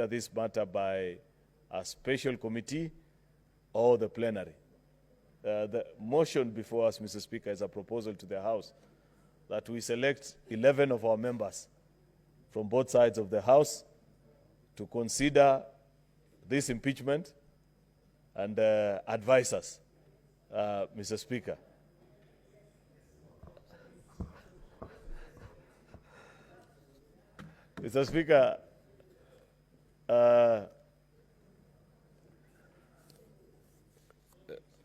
consider this matter by a special committee or the plenary. The motion before us, Mr. Speaker, is a proposal to the House that we select 11 of our members from both sides of the House to consider this impeachment and advise us, Mr. Speaker. Mr. Speaker,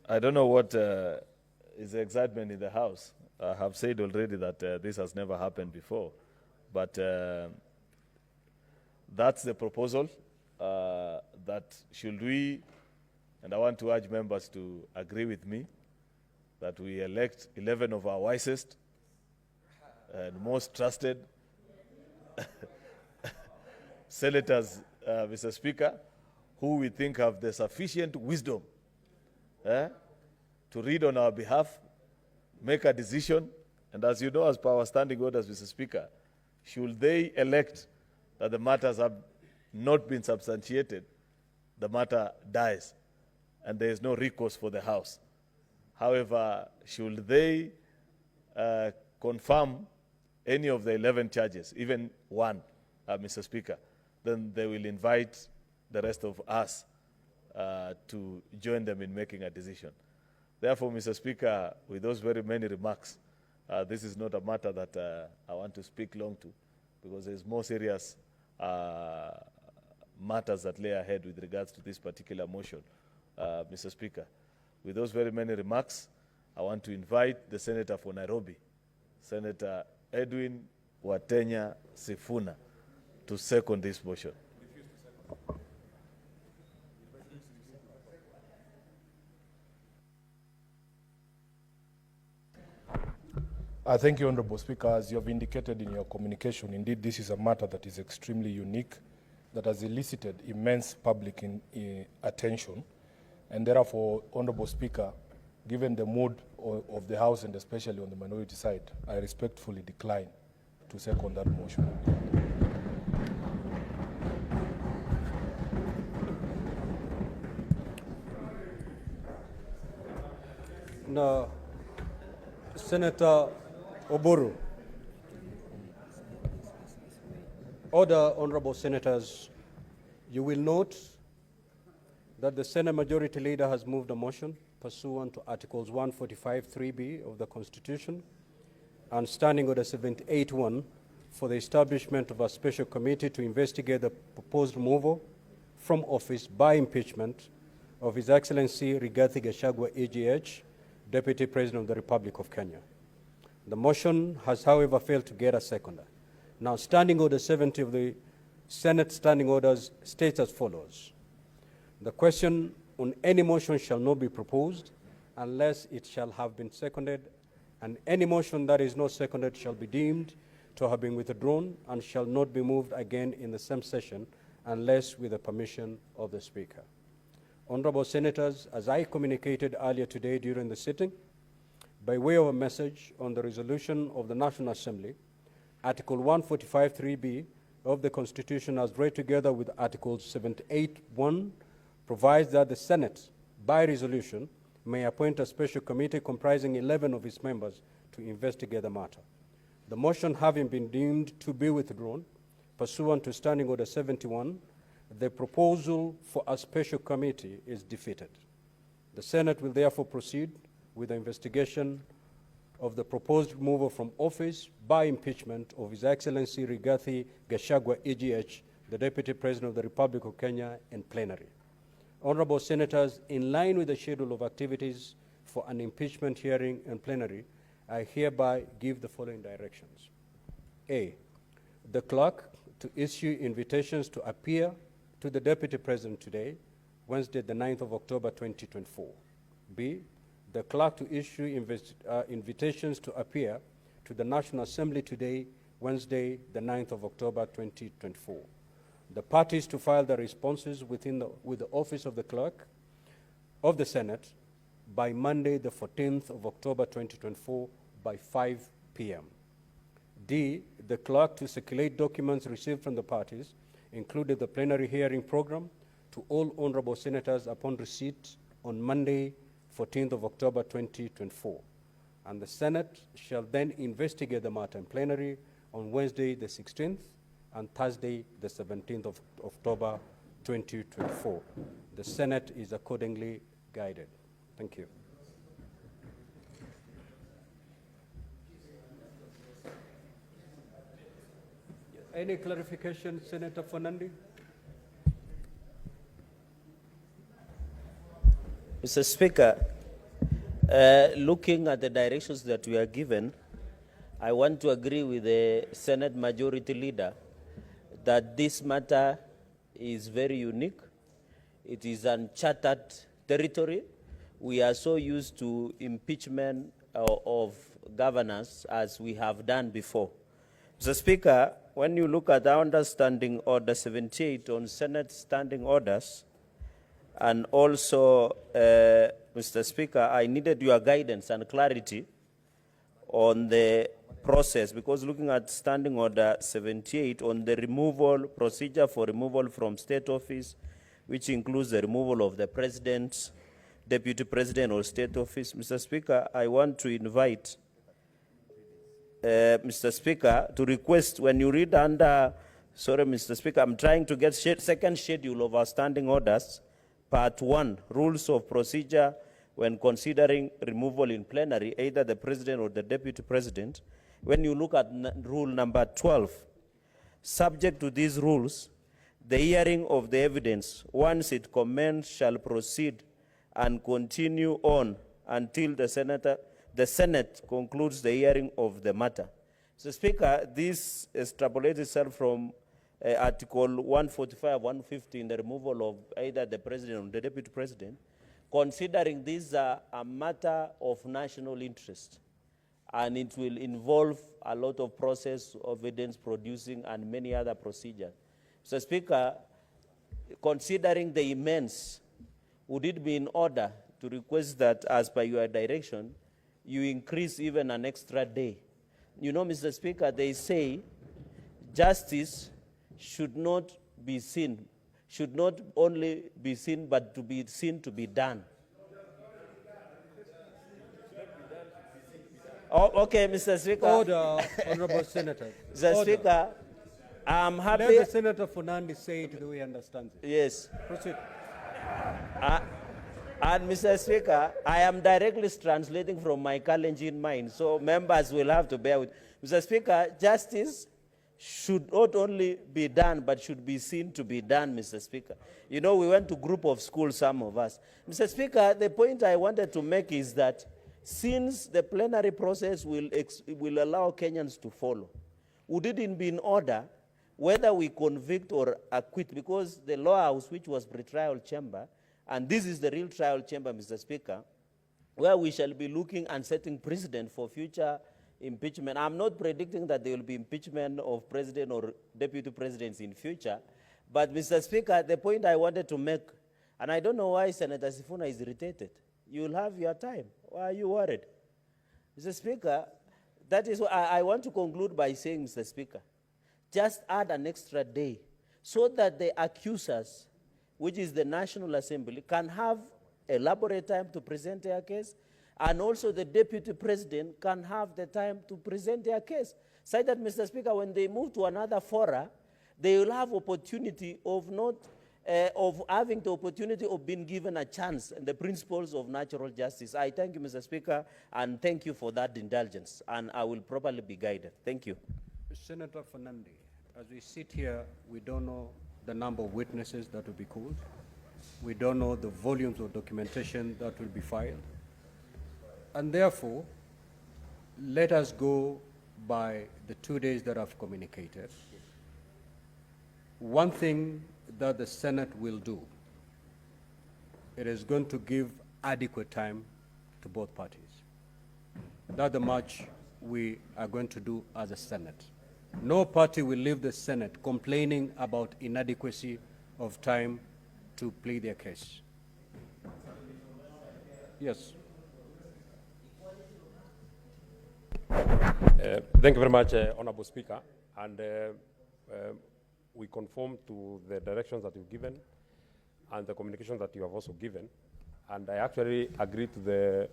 I don't know what is the excitement in the House. I have said already that this has never happened before, but that's the proposal. That should we, and I want to urge members to agree with me, that we elect 11 of our wisest and most trusted senators, Mr. Speaker, who we think have the sufficient wisdom to read on our behalf, make a decision, and as you know, as per our standing orders, Mr. Speaker, should they elect that the matters have not been substantiated, the matter dies, and there is no recourse for the House. However, should they confirm any of the 11 charges, even one, Mr. Speaker, then they will invite the rest of us to join them in making a decision. Therefore, Mr. Speaker, with those very many remarks, this is not a matter that I want to speak long to, because there's more serious matters that lay ahead with regards to this particular motion, Mr. Speaker. With those very many remarks, I want to invite the Senator for Nairobi, Senator Edwin Watenya Sifuna, to second this motion. Thank you, Honorable Speaker. As you have indicated in your communication, indeed this is a matter that is extremely unique, that has elicited immense public attention, and therefore, Honorable Speaker, given the mood of the House and especially on the minority side, I respectfully decline to second that motion. Now, Senator Oburu. Order, honorable senators. You will note that the Senate Majority Leader has moved a motion pursuant to Articles 145(3)(b) of the Constitution and Standing Order 78(1) for the establishment of a special committee to investigate the proposed removal from office by impeachment of His Excellency Rigathi Gachagua, AGH, Deputy President of the Republic of Kenya. The motion has, however, failed to get a seconder. Now, Standing Order 70 of the Senate Standing Orders states as follows. The question on any motion shall not be proposed unless it shall have been seconded, and any motion that is not seconded shall be deemed to have been withdrawn and shall not be moved again in the same session unless with the permission of the Speaker. Honorable Senators, as I communicated earlier today during the sitting, by way of a message on the resolution of the National Assembly, Article 145(3)(b) of the Constitution, as read together with Article 78(1), provides that the Senate, by resolution, may appoint a special committee comprising 11 of its members to investigate the matter. The motion having been deemed to be withdrawn, pursuant to Standing Order 71, the proposal for a special committee is defeated. The Senate will therefore proceed with the investigation of the proposed removal from office by impeachment of His Excellency Rigathi Gachagua, AGH, the Deputy President of the Republic of Kenya, in plenary. Honorable Senators, in line with the schedule of activities for an impeachment hearing in plenary, I hereby give the following directions. A, the clerk to issue invitations to appear to the Deputy President today, Wednesday, the 9th of October, 2024. B, the clerk to issue invitations to appear to the National Assembly today, Wednesday, the 9th of October, 2024. The parties to file their responses with the Office of the Clerk of the Senate by Monday, the 14th of October, 2024, by 5 p.m. D, the clerk to circulate documents received from the parties including the plenary hearing program, to all honorable senators upon receipt on Monday, 14th of October 2024. And the Senate shall then investigate the matter in plenary on Wednesday, the 16th, and Thursday, the 17th of October 2024. The Senate is accordingly guided. Thank you. Any clarification, Senator Fernandi? Mr. Speaker, looking at the directions that we are given, I want to agree with the Senate Majority Leader that this matter is very unique. It is uncharted territory. We are so used to impeachment of governors as we have done before. Mr. Speaker, when you look at our understanding Order 78 on Senate standing orders, and also, Mr. Speaker, I needed your guidance and clarity on the process, because looking at Standing Order 78 on the removal, procedure for removal from state office, which includes the removal of the president, deputy president, or state office. Mr. Speaker, I want to invite Mr. Speaker to request, when you read under, sorry, Mr. Speaker, I'm trying to get second schedule of our standing orders, Part 1, Rules of Procedure when considering removal in plenary, either the president or the deputy president. When you look at rule number 12, subject to these rules, the hearing of the evidence, once it commenced, shall proceed and continue on until the Senate concludes the hearing of the matter. So, Speaker, this extrapolates itself from Article 145, 150 in the removal of either the president or the deputy president, considering this a matter of national interest, and it will involve a lot of process, evidence producing, and many other procedures. So, Speaker, considering the immense, would it be in order to request that, as per your direction, you increase even an extra day? You know, Mr. Speaker, they say justice should not be seen, should not only be seen, but to be seen to be done. Oh, okay, Mr. Speaker. Order, Honorable Senator. Mr. Order. Speaker, I'm happy. Let the Senator Fernandi say it the way he understands it. Yes. Proceed. And Mr. Speaker, I am directly translating from my Kalenjin mind, so members will have to bear with. Mr. Speaker, justice should not only be done, but should be seen to be done, Mr. Speaker. You know, we went to group of schools, some of us. Mr. Speaker, the point I wanted to make is that since the plenary process will allow Kenyans to follow, would it be in order whether we convict or acquit, because the law house, which was pre-trial chamber, and this is the real trial chamber, Mr. Speaker, where we shall be looking and setting precedent for future impeachment. I'm not predicting that there will be impeachment of president or deputy presidents in future, but Mr. Speaker, the point I wanted to make, and I don't know why Senator Sifuna is irritated. You'll have your time. Why are you worried? Mr. Speaker, that is what I want to conclude by saying, Mr. Speaker, just add an extra day so that the accusers, which is the National Assembly, can have elaborate time to present their case, and also the deputy president can have the time to present their case. So that, Mr. Speaker, when they move to another fora, they will have opportunity of having the opportunity of being given a chance and the principles of natural justice. I thank you, Mr. Speaker, and thank you for that indulgence, and I will properly be guided. Thank you. Senator Fernandi, as we sit here, we don't know the number of witnesses that will be called. We don't know the volumes of documentation that will be filed. And therefore, let us go by the 2 days that I've communicated. One thing that the Senate will do, it is going to give adequate time to both parties. That's the much we are going to do as a Senate. No party will leave the Senate complaining about inadequacy of time to plead their case. Yes. Thank you very much, Honorable Speaker. And we conform to the directions that you've given and the communication that you have also given. And I actually agree to the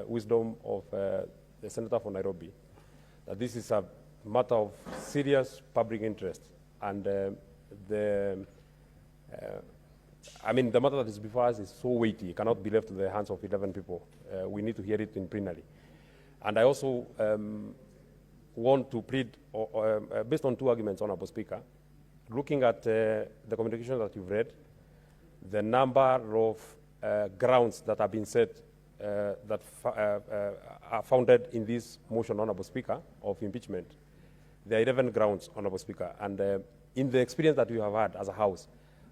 wisdom of the Senator for Nairobi, that this is a matter of serious public interest. And the matter that is before us is so weighty, it cannot be left to the hands of 11 people. We need to hear it in plenary. And I also want to plead, based on two arguments, Honorable Speaker, looking at the communication that you've read, the number of grounds that have been set that are founded in this motion, Honorable Speaker, of impeachment. There are 11 grounds, Honorable Speaker, and in the experience that we have had as a House,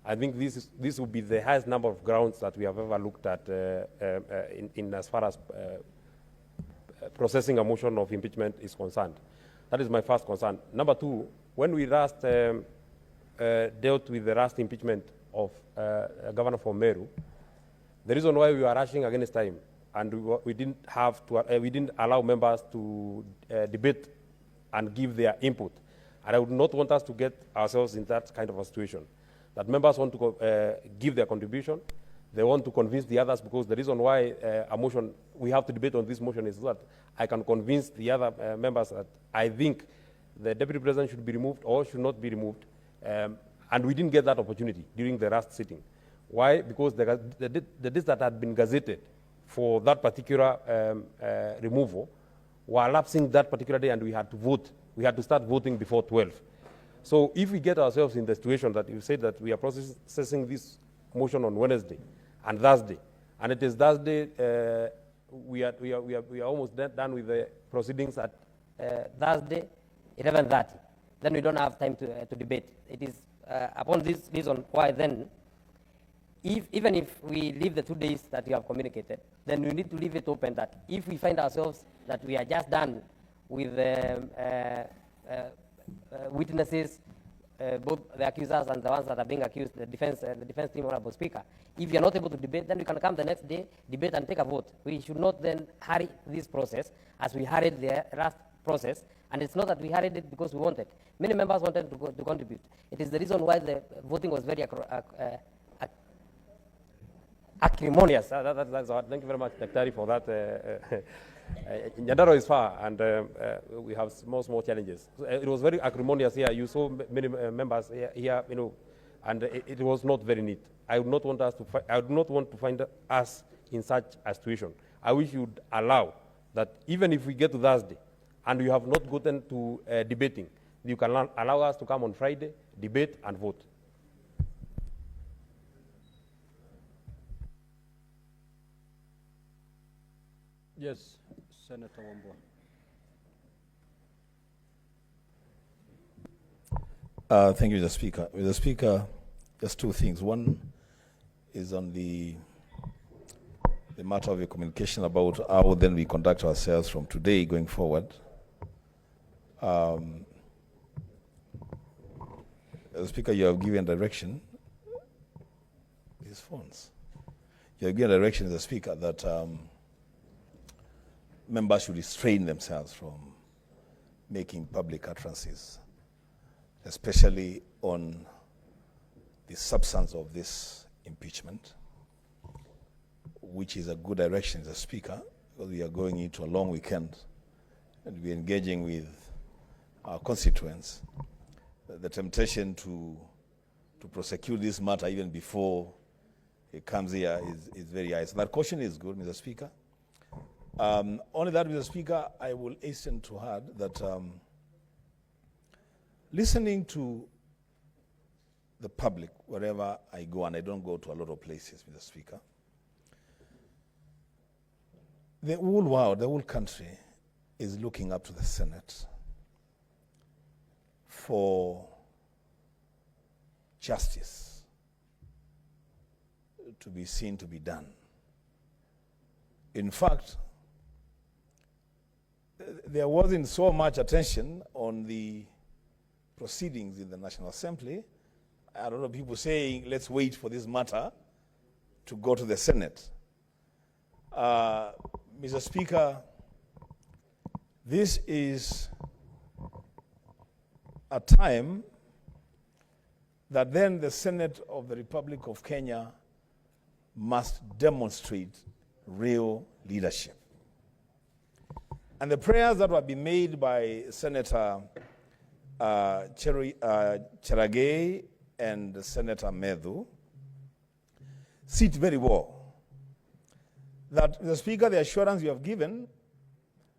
I think this will be the highest number of grounds that we have ever looked at in as far as processing a motion of impeachment is concerned. That is my first concern. Number two, when we last dealt with the last impeachment of Governor for Meru, the reason why we were rushing against time and we didn't allow members to debate and give their input. And I would not want us to get ourselves in that kind of a situation, that members want to give their contribution, they want to convince the others, because the reason why a motion, we have to debate on this motion is that I can convince the other members that I think the Deputy President should be removed or should not be removed. And we didn't get that opportunity during the last sitting. Why? Because the dates that had been gazetted for that particular removal were lapsing that particular day, and we had to vote. We had to start voting before 12. So if we get ourselves in the situation that you said that we are processing this motion on Wednesday and Thursday, and it is Thursday, we are almost done with the proceedings at Thursday, 11:30. Then we don't have time to debate. It is upon this reason why then, even if we leave the 2 days that you have communicated, then we need to leave it open that if we find ourselves that we are just done with witnesses, both the accusers and the ones that are being accused, the defense team, Honorable Speaker, if you are not able to debate, then we can come the next day, debate and take a vote. We should not then hurry this process as we hurried the last process. And it's not that we hurried it because we wanted. Many members wanted to contribute. It is the reason why the voting was very acrimonious. Thank you very much, Daktari, for that. Nyandaro is far, and we have small challenges. It was very acrimonious here. You saw many members here, and it was not very neat. I would not want us to. I would not want to find us in such a situation. I wish you would allow that even if we get to Thursday, and you have not gotten to debating, you can allow us to come on Friday, debate and vote. Yes, Senator Wambua. Thank you, Mr. Speaker. Mr. Speaker, just two things. One is on the matter of your communication about how then we conduct ourselves from today going forward. Mr. Speaker, you have given direction. These phones. You have given direction, Mr. Speaker, that members should restrain themselves from making public utterances, especially on the substance of this impeachment, which is a good direction, Mr. Speaker, because we are going into a long weekend and we're engaging with our constituents. The temptation to prosecute this matter even before it comes here is very high. So that caution is good, Mr. Speaker. Only that, Mr. Speaker, I will hasten to add that listening to the public wherever I go, and I don't go to a lot of places, Mr. Speaker, the whole world, the whole country is looking up to the Senate for justice to be seen to be done. In fact, there wasn't so much attention on the proceedings in the National Assembly. I don't know, people saying, let's wait for this matter to go to the Senate. Mr. Speaker, this is a time that then the Senate of the Republic of Kenya must demonstrate real leadership. And the prayers that were being made by Senator Cheragay and Senator Medhu sit very well. That, the Speaker, the assurance you have given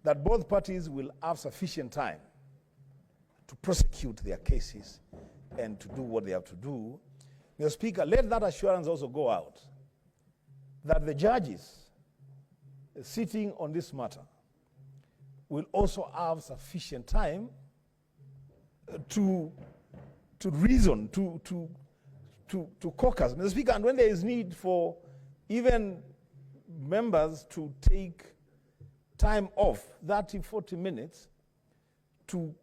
that both parties will have sufficient time to prosecute their cases and to do what they have to do. Mr. Speaker, let that assurance also go out that the judges sitting on this matter will also have sufficient time to reason, to caucus. Mr. Speaker, and when there is need for even members to take time off, 30, 40 minutes, to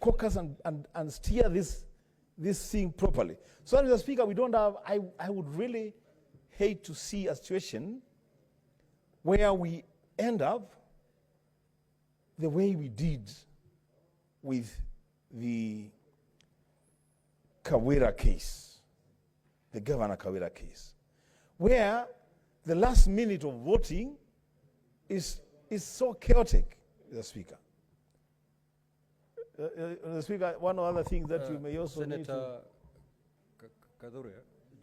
caucus and steer this thing properly. So, Mr. Speaker, we don't have, I would really hate to see a situation where we end up the way we did with the Kawira case, the Governor Kawira case, where the last minute of voting is so chaotic, Mr. Speaker. Mr. Speaker, one other thing that you may also need to... Senator Kadure,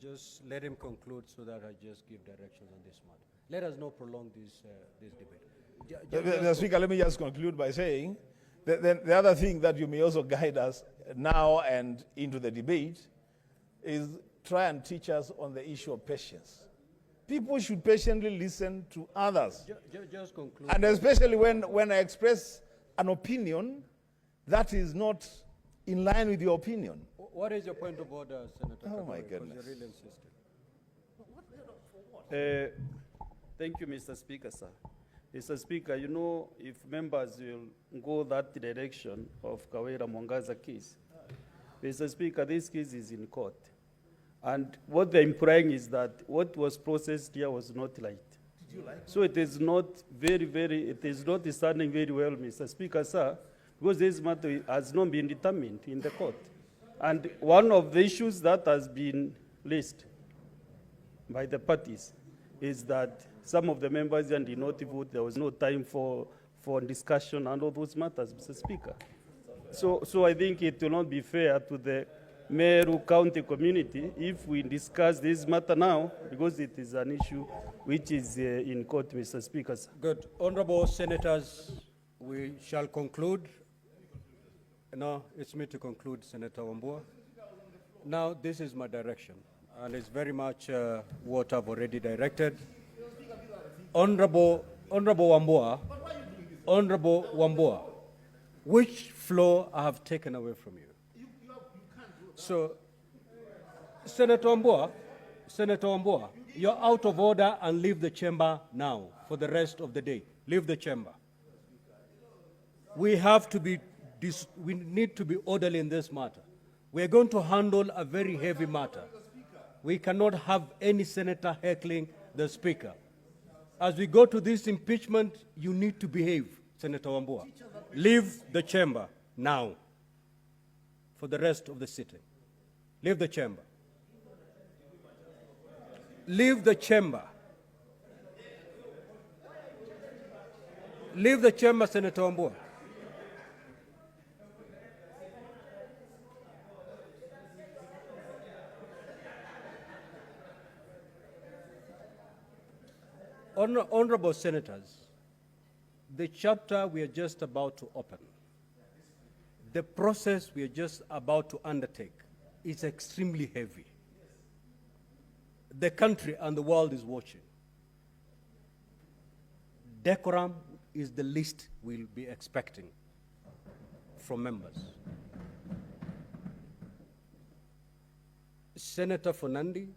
just let him conclude so that I just give directions on this matter. Let us not prolong this debate. Mr. Speaker, let me just conclude by saying the other thing that you may also guide us now and into the debate is try and teach us on the issue of patience. People should patiently listen to others. Just conclude. And especially when I express an opinion that is not in line with your opinion. What is your point of order, Senator? Oh, Kadure, my because goodness. you're really insisting. Thank you, Mr. Speaker, sir. Mr. Speaker, you know, if members will go that direction of Kawira Mwangaza case, Mr. Speaker, this case is in court. And what they're implying is that what was processed here was not right. Did you like it? So it is not it is not standing very well, Mr. Speaker, sir, because this matter has not been determined in the court. And one of the issues that has been raised by the parties is that some of the members did not vote. There was no time for discussion and all those matters, Mr. Speaker. So I think it will not be fair to the Meru County community if we discuss this matter now, because it is an issue which is in court, Mr. Speaker. Good. Honorable Senators, we shall conclude. No, it's me to conclude, Senator Wambua. Now, this is my direction, and it's very much what I've already directed. Honorable Wambua, which floor I have taken away from you? So, Senator Wambua, you're out of order and leave the chamber now for the rest of the day. Leave the chamber. We need to be orderly in this matter. We're going to handle a very heavy matter. We cannot have any senator heckling the speaker. As we go to this impeachment, you need to behave, Senator Wambua. Leave the chamber now for the rest of the sitting. Leave the chamber. Leave the chamber. Leave the chamber, Senator Wambua. Honorable Senators, the chapter we are just about to open, the process we are just about to undertake is extremely heavy. The country and the world is watching. Decorum is the least we'll be expecting from members. Senator Funandi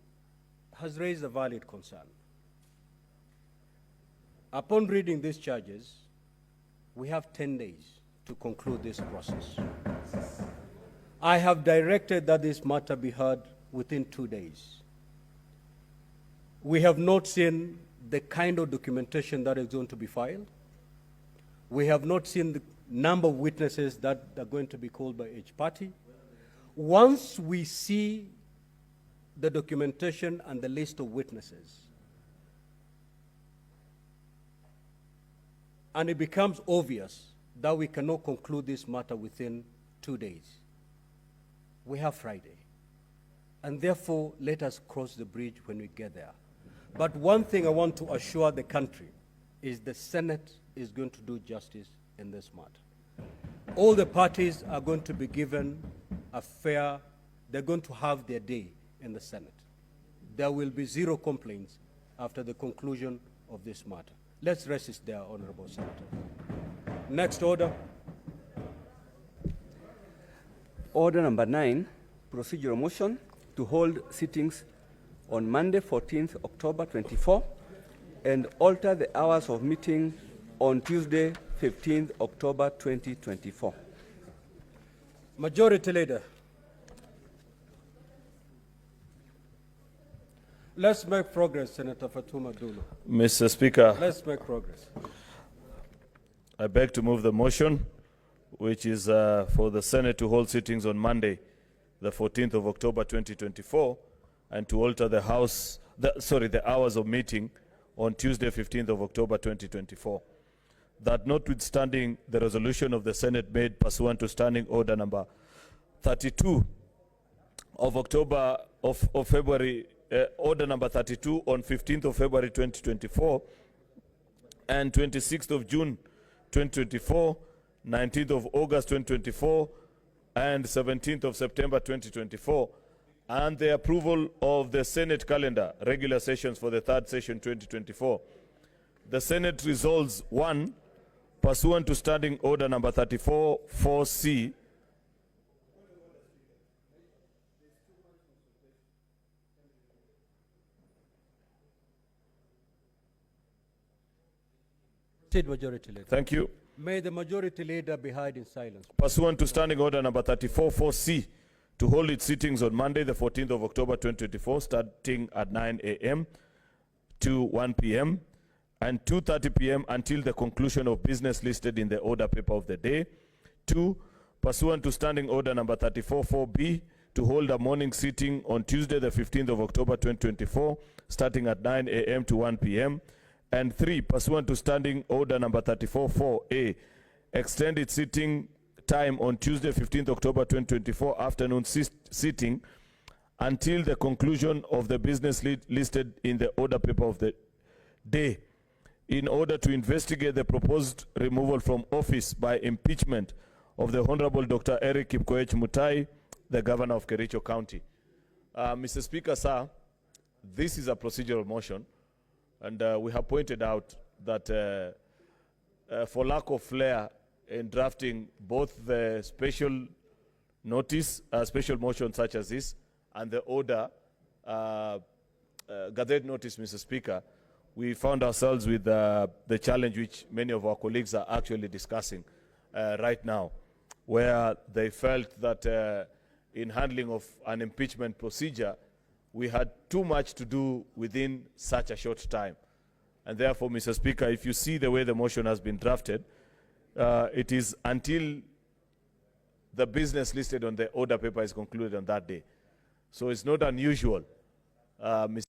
has raised a valid concern. Upon reading these charges, we have 10 days to conclude this process. I have directed that this matter be heard within 2 days. We have not seen the kind of documentation that is going to be filed. We have not seen the number of witnesses that are going to be called by each party. Once we see the documentation and the list of witnesses, and it becomes obvious that we cannot conclude this matter within 2 days, we have Friday. And therefore, let us cross the bridge when we get there. But one thing I want to assure the country is the Senate is going to do justice in this matter. All the parties are going to be given a fair, they're going to have their day in the Senate. There will be zero complaints after the conclusion of this matter. Let's rest it there, Honorable Senator. Next order. Order number 9, procedural motion to hold sittings on Monday, 14th October 24, and alter the hours of meeting on Tuesday, 15th October 2024. Majority Leader. Let's make progress, Senator Fatuma Dulu. Mr. Speaker, Let's make progress. I beg to move the motion, which is for the Senate to hold sittings on Monday, the 14th of October 2024, and to alter the hours of meeting on Tuesday, 15th of October 2024. That notwithstanding the resolution of the Senate made pursuant to Standing Order number 32 of October of February, Order number 32 on 15th of February 2024, and 26th of June 2024, 19th of August 2024, and 17th of September 2024, and the approval of the Senate calendar, regular sessions for the third session 2024. The Senate resolves: 1, pursuant to Standing Order number 34, 4C, Majority Leader. thank you. May the Majority Leader be heard in silence. Pursuant to Standing Order number 34, 4C, to hold its sittings on Monday, the 14th of October 2024, starting at 9 a.m. to 1 p.m. and 2:30 p.m. until the conclusion of business listed in the order paper of the day. 2, pursuant to Standing Order number 34, 4B, to hold a morning sitting on Tuesday, the 15th of October 2024, starting at 9 a.m. to 1 p.m. And 3, pursuant to Standing Order number 34, 4A, extend its sitting time on Tuesday, 15th October 2024, afternoon sitting until the conclusion of the business listed in the order paper of the day, in order to investigate the proposed removal from office by impeachment of the Honorable Dr. Eric Kipkoech Mutai, the Governor of Kericho County. Mr. Speaker, sir, this is a procedural motion, and we have pointed out that for lack of flair in drafting both the special notice, special motion such as this, and the order, gathered notice, Mr. Speaker, we found ourselves with the challenge which many of our colleagues are actually discussing right now, where they felt that in handling of an impeachment procedure, we had too much to do within such a short time. And therefore, Mr. Speaker, if you see the way the motion has been drafted, it is until the business listed on the order paper is concluded on that day. So it's not unusual, Mr.